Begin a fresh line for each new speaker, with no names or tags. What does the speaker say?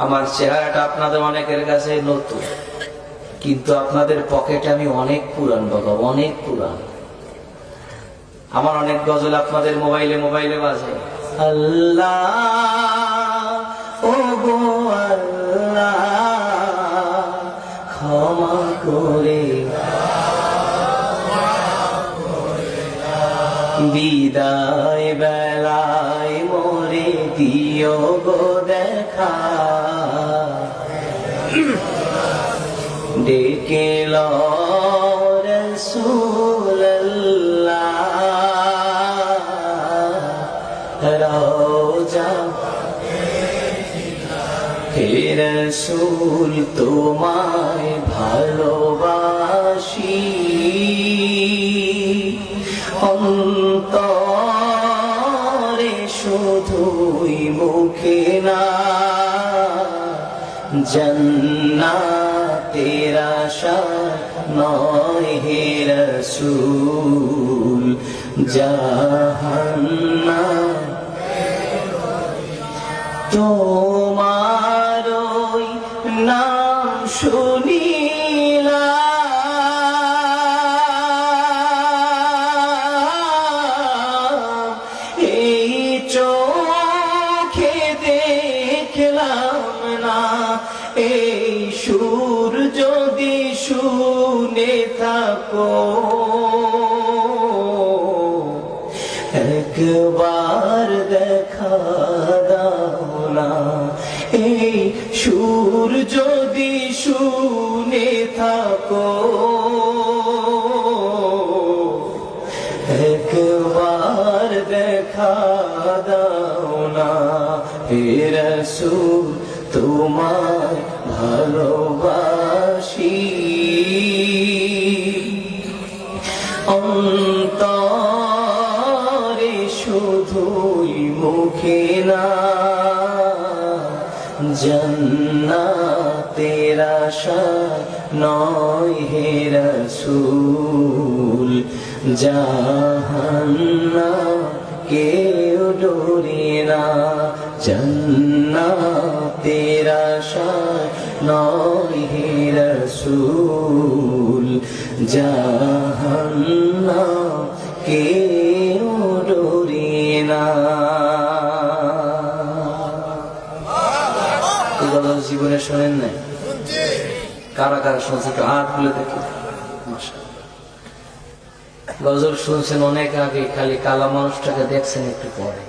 আমার চেহারাটা আপনাদের অনেকের কাছে নতুন, কিন্তু আপনাদের পকেটে আমি অনেক পুরান বাবা, অনেক পুরান। আমার অনেক গজল আপনাদের মোবাইলে মোবাইলে বাজে। আল্লাহ ও গো আল্লাহ ক্ষমা করে বিদায় বেলায় মোরে দিও গো দেখা, ডেকে লো রাসূলুল্লাহ রওজা হে রাসূল তোমায় ভালোবাসি, অন্তরে শুধুই মুখে না, জান্নাতের আশা নয় হে রাসূল, জাহান্নাম তোমার ওই নাম শুনিলাম, এই চোখে দেখলাম না, এই সুর যদি শুনে থাকো একবার দেখা দাও না, এই সুর যদি শুনে থাকো একবার দেখা দাও না, হে রাসূল তোমায় ভালোবাসি, অন্তরে শুধুই মুখে না, জান্নাতের আশা নয় হে রাসূল, জাহান্নাম কেউ ডোরে না, জান্নাতের আশা নয় হে রাসূল, জাহান্নাম কেউ ডোরে না। জীবনে শোনেন নাই? কারা কারা শুনছে একটু হাত খুলে দেখি। গজল শুনছেন অনেক আগে, খালি কালা মানুষটাকে দেখছেন একটু পরে।